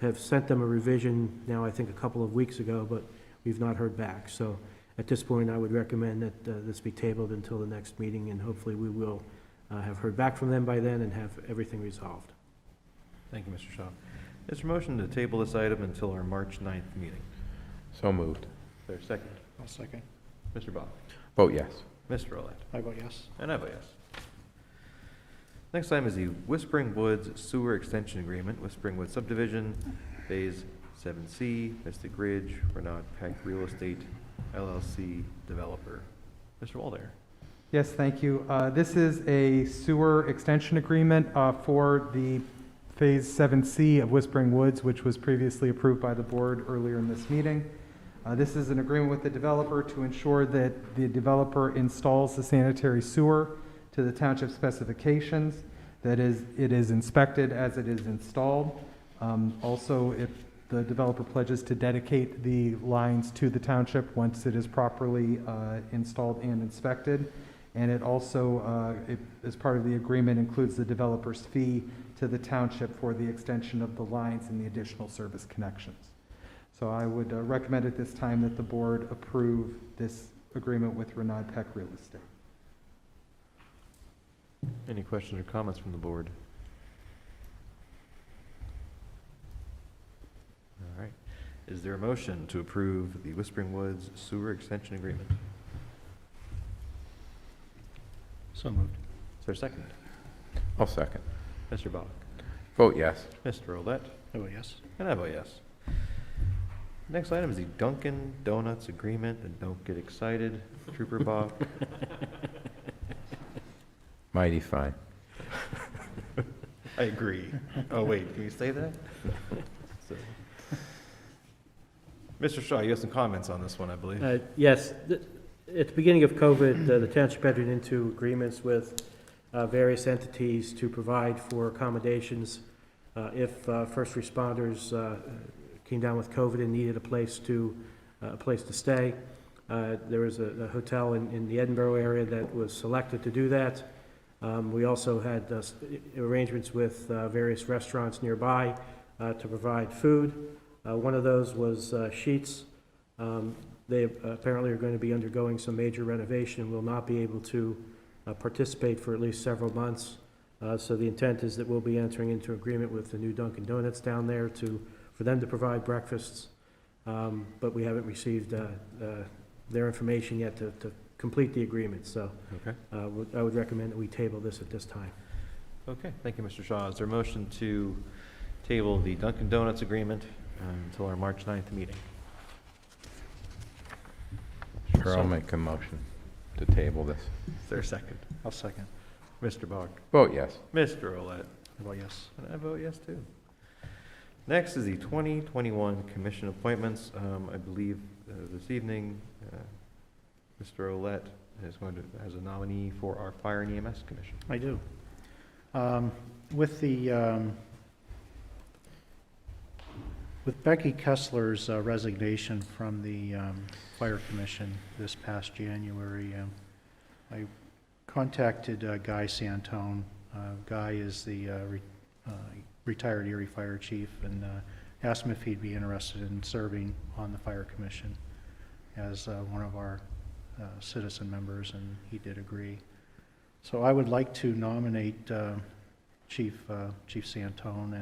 have sent them a revision now, I think a couple of weeks ago, but we've not heard back. So at this point, I would recommend that this be tabled until the next meeting, and hopefully we will have heard back from them by then and have everything resolved. Thank you, Mr. Shaw. Is there a motion to table this item until our March 9th meeting? So moved. Is there a second? I'll second. Mr. Bach? Vote yes. Mr. Olet? I vote yes. And I vote yes. Next item is the Whispering Woods Sewer Extension Agreement, Whispering Woods Subdivision, Phase 7C, Mystic Ridge, Renaud Peck Real Estate, LLC Developer. Mr. Waldeyer? Yes, thank you. This is a sewer extension agreement for the Phase 7C of Whispering Woods, which was previously approved by the board earlier in this meeting. This is an agreement with the developer to ensure that the developer installs the sanitary sewer to the township specifications, that is, it is inspected as it is installed. Also, if the developer pledges to dedicate the lines to the township once it is properly installed and inspected. And it also, as part of the agreement, includes the developer's fee to the township for the extension of the lines and the additional service connections. So I would recommend at this time that the board approve this agreement with Renaud Peck Real Estate. Any questions or comments from the board? All right. Is there a motion to approve the Whispering Woods Sewer Extension Agreement? So moved. Is there a second? I'll second. Mr. Bach? Vote yes. Mr. Olet? I vote yes. And I vote yes. Next item is the Dunkin' Donuts Agreement, and don't get excited, Trooper Bach. Mighty fine. I agree. Oh, wait, can you say that? So- Mr. Shaw, you have some comments on this one, I believe. Yes, at the beginning of COVID, the township entered into agreements with various entities to provide for accommodations if first responders came down with COVID and needed a place to stay. There was a hotel in the Edinburgh area that was selected to do that. We also had arrangements with various restaurants nearby to provide food. One of those was Sheets. They apparently are going to be undergoing some major renovation, will not be able to participate for at least several months. So the intent is that we'll be entering into agreement with the new Dunkin' Donuts down there for them to provide breakfasts. But we haven't received their information yet to complete the agreement. So Okay. I would recommend that we table this at this time. Okay, thank you, Mr. Shaw. Is there a motion to table the Dunkin' Donuts Agreement until our March 9th meeting? Sure, I'll make a motion to table this. Is there a second? I'll second. Mr. Bach? Vote yes. Mr. Olet? I vote yes. And I vote yes, too. Next is the 2021 commission appointments. I believe this evening, Mr. Olet is going to, as a nominee for our Fire and EMS Commission. I do. With Becky Kessler's resignation from the Fire Commission this past January, I contacted Guy Santone. Guy is the retired Erie Fire Chief, and asked him if he'd be interested in serving on the Fire Commission as one of our citizen members, and he did agree. So I would like to nominate Chief Santone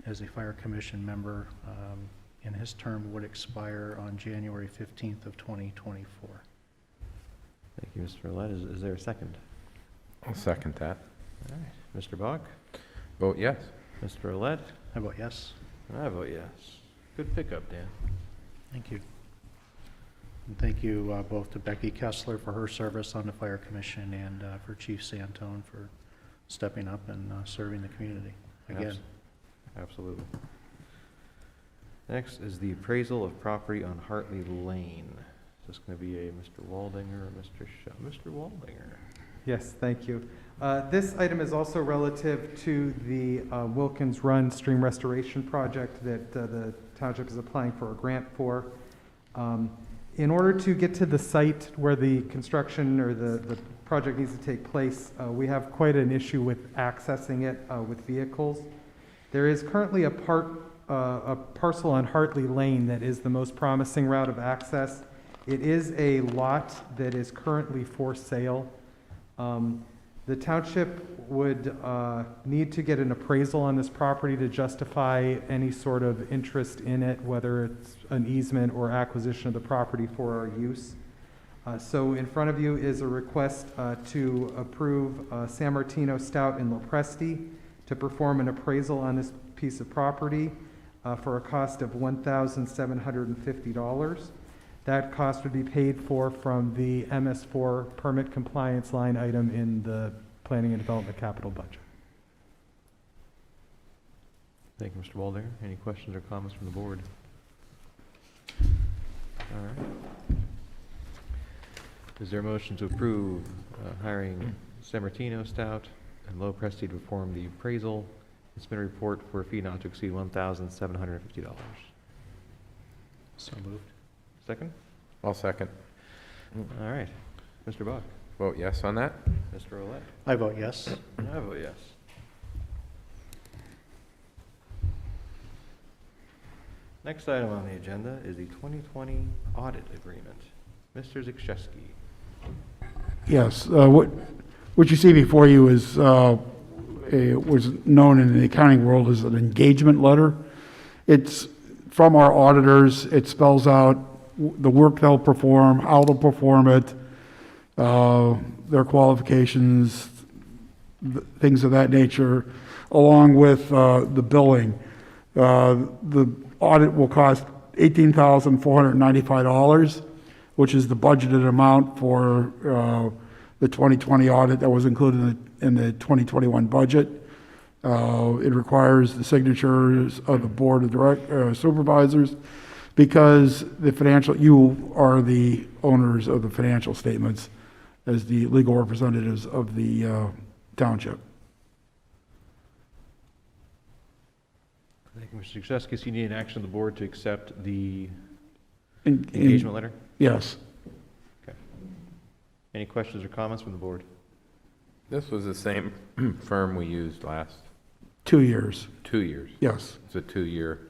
as a Fire Commission member, and his term would expire on January 15th of 2024. Thank you, Mr. Olet. Is there a second? I'll second that. All right. Mr. Bach? Vote yes. Mr. Olet? I vote yes. And I vote yes. Good pickup, Dan. Thank you. And thank you both to Becky Kessler for her service on the Fire Commission, and for Chief Santone for stepping up and serving the community again. Absolutely. Next is the appraisal of property on Hartley Lane. Is this going to be a Mr. Waldinger or Mr. Shaw? Mr. Waldinger. Yes, thank you. This item is also relative to the Wilkins Run Stream Restoration Project that the township is applying for a grant for. In order to get to the site where the construction or the project needs to take place, we have quite an issue with accessing it with vehicles. There is currently a parcel on Hartley Lane that is the most promising route of access. It is a lot that is currently for sale. The township would need to get an appraisal on this property to justify any sort of interest in it, whether it's an easement or acquisition of the property for our use. So in front of you is a request to approve San Martino Stout and Lopresti to perform an appraisal on this piece of property for a cost of $1,750. That cost would be paid for from the MS4 permit compliance line item in the Planning and Development Capital Budget. Thank you, Mr. Walder. Any questions or comments from the board? All right. Is there a motion to approve hiring San Martino Stout and Lopresti to perform the appraisal and submit a report for a fee not to exceed $1,750? So moved. Second? I'll second. All right. Mr. Buck? Vote yes on that? Mr. Olet? I vote yes. And I vote yes. Next item on the agenda is the 2020 Audit Agreement. Mr. Zakrzewski. Yes, what you see before you is, was known in the accounting world as an engagement letter. It's from our auditors. It spells out the work they'll perform, how they'll perform it, their qualifications, things of that nature, along with the billing. The audit will cost $18,495, which is the budgeted amount for the 2020 audit that was included in the 2021 budget. It requires the signatures of the board of supervisors, because you are the owners of the financial statements as the legal representatives of the township. Thank you, Mr. Zakrzewski. So you need an action of the board to accept the In- engagement letter? Yes. Okay. Any questions or comments from the board? This was the same firm we used last 2 years. 2 years. Yes. It's a 2-year.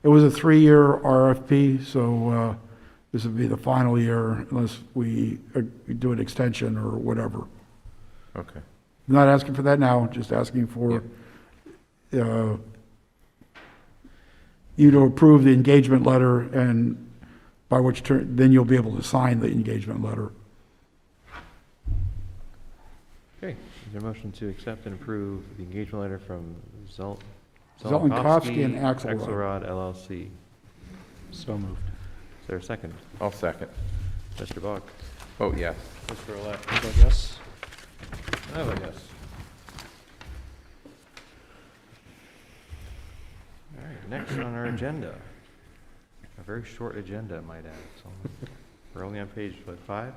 It was a 3-year RFP, so this would be the final year unless we do an extension or whatever. Okay. I'm not asking for that now, just asking for you to approve the engagement letter, and by which turn, then you'll be able to sign the engagement letter. Okay. Is there a motion to accept and approve the engagement letter from Zelnikowski and Axelrod. Axelrod LLC? So moved. Is there a second? I'll second. Mr. Buck? Vote yes. Mr. Olet? I vote yes. And I vote yes. All right, next on our agenda, a very short agenda, I might add. So we're only on page, 5?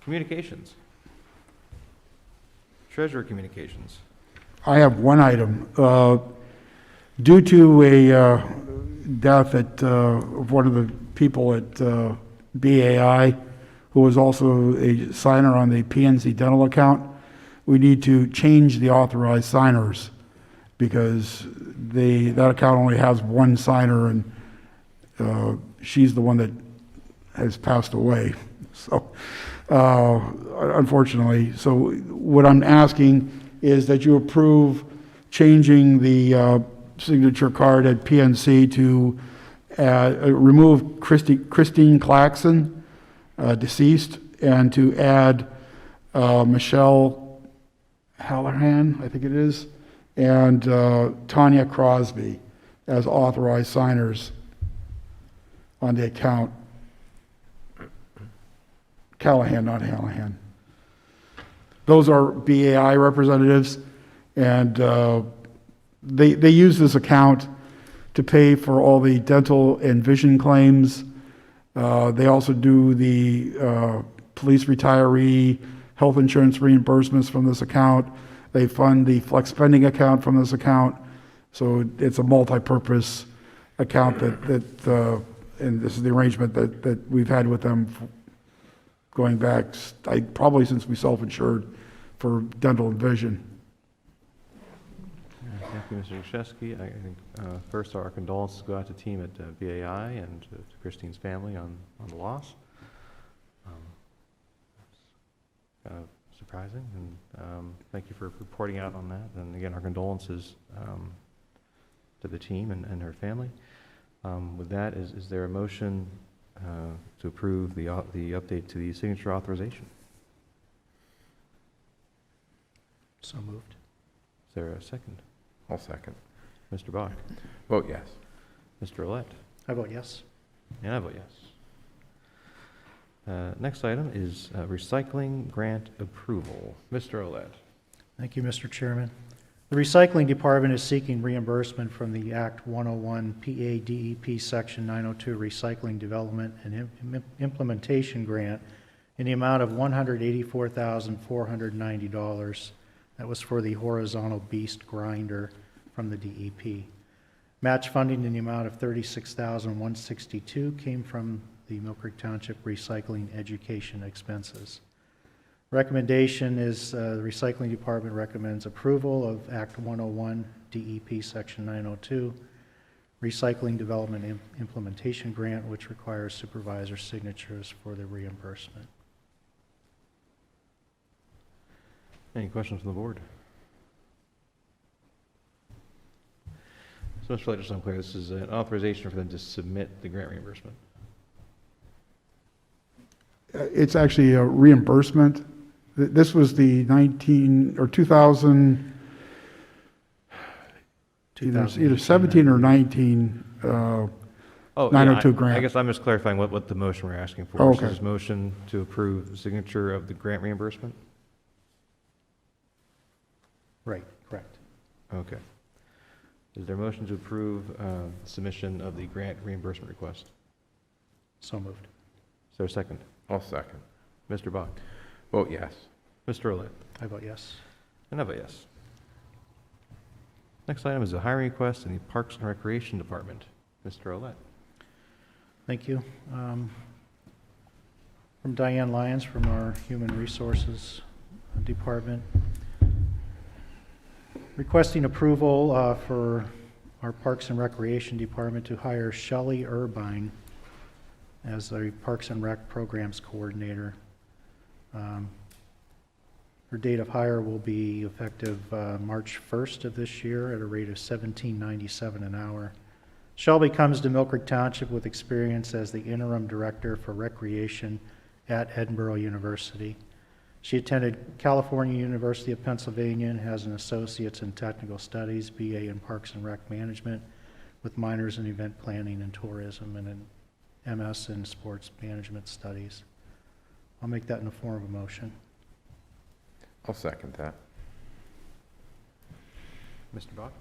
Communications. Treasurer communications. I have one item. Due to a death of one of the people at BAI, who was also a signer on the PNC dental account, we need to change the authorized signers, because that account only has one signer, and she's the one that has passed away. So, unfortunately, so what I'm asking is that you approve changing the signature card at PNC to remove Christine Claxon, deceased, and to add Michelle Hallahan, I think it is, and Tanya Crosby as authorized signers on the account. Callahan, not Hallahan. Those are BAI representatives, and they use this account to pay for all the dental and vision claims. They also do the police retiree health insurance reimbursements from this account. They fund the flex spending account from this account. So it's a multi-purpose account that and this is the arrangement that we've had with them going back, probably since we self-insured for dental and vision. Thank you, Mr. Zakrzewski. I think first our condolences go out to the team at BAI and to Christine's family on the loss. surprising, and thank you for reporting out on that. And again, our condolences to the team and her family. With that, is there a motion to approve the update to the signature authorization? So moved. Is there a second? I'll second. Mr. Bach? Vote yes. Mr. Olet? I vote yes. And I vote yes. Next item is recycling grant approval. Mr. Olet? Thank you, Mr. Chairman. The Recycling Department is seeking reimbursement from the Act 101 PADEP Section 902 Recycling Development and Implementation Grant in the amount of $184,490. That was for the horizontal beast grinder from the DEP. Match funding in the amount of $36,162 came from the Millcreek Township Recycling Education Expenses. Recommendation is the Recycling Department recommends approval of Act 101 DEP Section 902 Recycling Development Implementation Grant, which requires supervisor signatures for the reimbursement. Any questions from the board? So, Mr. Olet, just so I'm clear, this is an authorization for them to submit the grant reimbursement. It's actually a reimbursement. This was the 19, or 2000, either 17 or 19, Oh, 902 I grant. guess I'm just clarifying what the motion we're asking for. Oh, So okay. this motion to approve the signature of the grant reimbursement? Right, correct. Okay. Is there a motion to approve submission of the grant reimbursement request? So moved. Is there a second? I'll second. Mr. Bach? Vote yes. Mr. Olet? I vote yes. And I vote yes. Next item is a hiring request in the Parks and Recreation Department. Mr. Olet? Thank you. From Diane Lyons from our Human Resources Department. Requesting approval for our Parks and Recreation Department to hire Shelley Urbine as the Parks and Rec Programs Coordinator. Her date of hire will be effective March 1st of this year at a rate of $17.97 an hour. Shelby comes to Millcreek Township with experience as the Interim Director for Recreation at Edinburgh University. She attended California University of Pennsylvania and has an Associate's in Technical Studies, BA in Parks and Rec Management, with minors in Event Planning and Tourism, and an MS in Sports Management Studies. I'll make that in the form of a motion. I'll second that. Mr. Bach?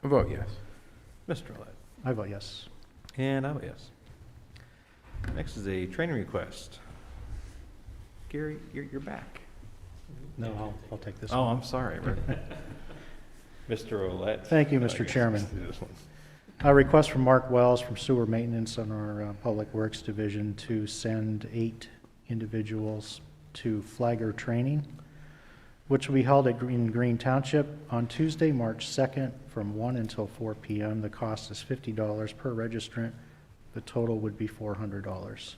I vote yes. Mr. Olet? I vote yes. And I vote yes. Next is a training request. Gary, you're back. No, I'll take this Oh, one. I'm sorry. Mr. Olet. Thank you, I Mr. guess Chairman. let's do this one. A request from Mark Wells from Sewer Maintenance on our Public Works Division to send 8 individuals to Flagger training, which will be held at Green Township on Tuesday, March 2nd from 1 until 4 p.m. The cost is $50 per registrant. The total would be $400.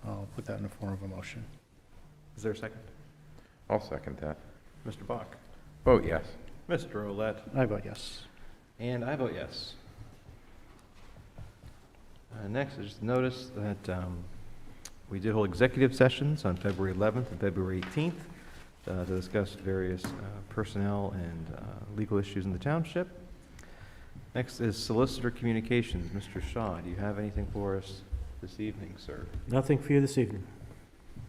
I'll put that in the form of a motion. Is there a second? I'll second that. Mr. Bach? Vote yes. Mr. Olet? I vote yes. And I vote yes. Next, I just noticed that we did hold executive sessions on February 11th and February 18th to discuss various personnel and legal issues in the township. Next is solicitor communications. Mr. Shaw, do you have anything for us this evening, sir? Nothing for you this evening.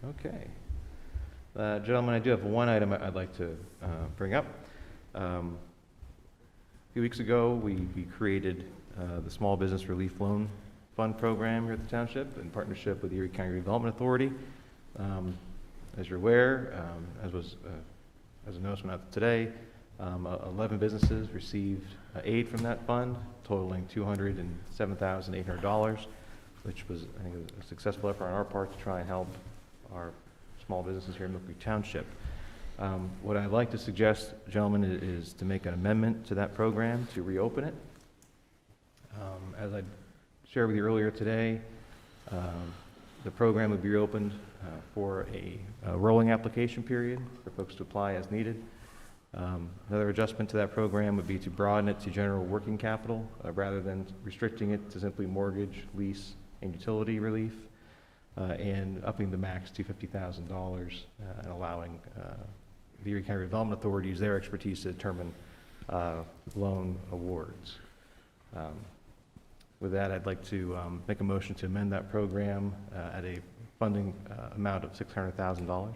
Okay. Gentlemen, I do have one item I'd like to bring up. A few weeks ago, we created the Small Business Relief Loan Fund program here at the township in partnership with the Erie County Redevelopment Authority. As you're aware, as a notice went out today, 11 businesses received aid from that fund, totaling $207,800, which was, I think, a successful effort on our part to try and help our small businesses here in Millcreek Township. What I'd like to suggest, gentlemen, is to make an amendment to that program to reopen it. As I shared with you earlier today, The program would be reopened for a rolling application period for folks to apply as needed. Another adjustment to that program would be to broaden it to general working capital rather than restricting it to simply mortgage, lease, and utility relief, and upping the max to $50,000 and allowing the Erie County Development Authority to use their expertise to determine loan awards. With that, I'd like to make a motion to amend that program at a funding amount of $600,000.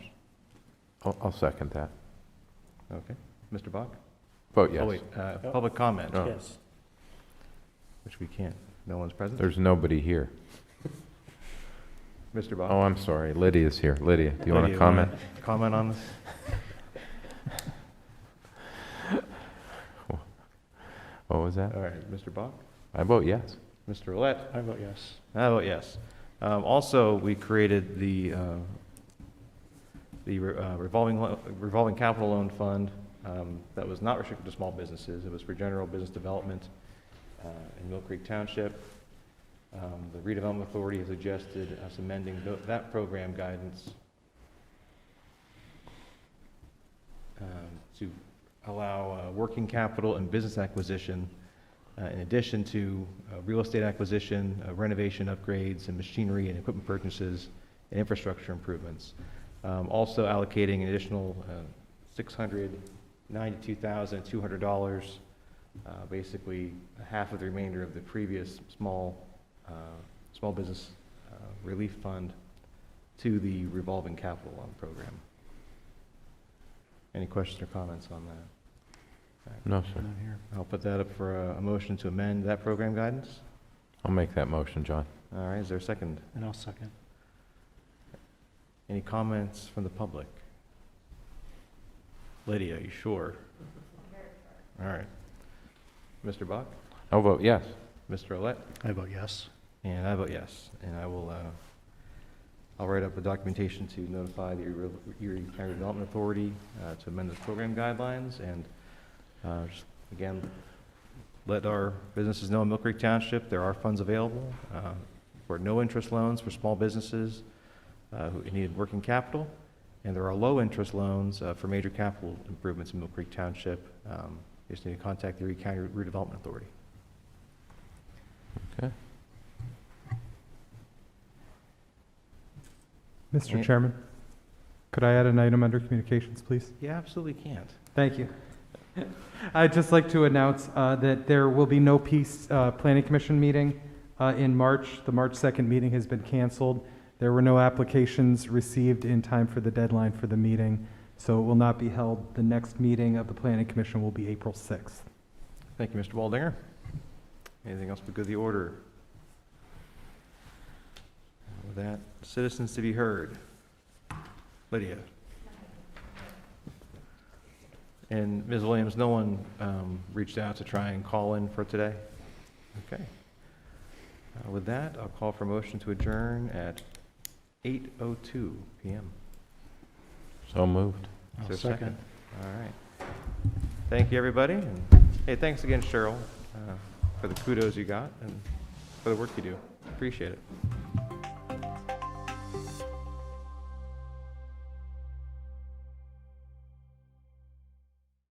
I'll second that. Okay. Mr. Bach? Vote yes. Oh, wait, public comment, Oh. Yes. which we can't. No one's present? There's nobody here. Mr. Bach? Oh, I'm sorry. Lydia's here. Lydia, do you want Lydia, to comment? Comment on this? What was that? All right, Mr. Bach? I vote yes. Mr. Roulette? I vote yes. I vote yes. Also, we created the revolving capital loan fund that was not restricted to small businesses. It was for general business development in Millcreek Township. The redevelopment authority has suggested us amending that program guidance to allow working capital and business acquisition in addition to real estate acquisition, renovation upgrades, and machinery and equipment purchases and infrastructure improvements. Also allocating an additional $692,200, basically half of the remainder of the previous small business relief fund to the revolving capital loan program. Any questions or comments on that? No, sir. Not here. I'll put that up for a motion to amend that program guidance. I'll make that motion, John. All right, is there a second? And I'll second. Any comments from the public? Lydia, you sure? All right. Mr. Bach? I'll vote yes. Mr. Olet? I vote yes. And I vote yes. And I will, I'll write up a documentation to notify the Erie County Development Authority to amend those program guidelines and just, again, let our businesses know in Millcreek Township there are funds available for no-interest loans for small businesses who need working capital, and there are low-interest loans for major capital improvements in Millcreek Township. You just need to contact the Erie County Redevelopment Authority. Okay. Mr. Chairman, could I add an item under communications, please? You absolutely can't. Thank you. I'd just like to announce that there will be no Peace Planning Commission meeting in March. The March 2nd meeting has been canceled. There were no applications received in time for the deadline for the meeting, so it will not be held. The next meeting of the Planning Commission will be April 6th. Thank you, Mr. Waldinger. Anything else for good of the order? With that, citizens to be heard. Lydia. And Ms. Williams, no one reached out to try and call in for today? Okay. With that, I'll call for a motion to adjourn at 8:02 p.m. So moved. Is I'll there a second. All right. Thank you, everybody. And hey, thanks again, Cheryl, for the kudos you got and for the work you do. Appreciate it.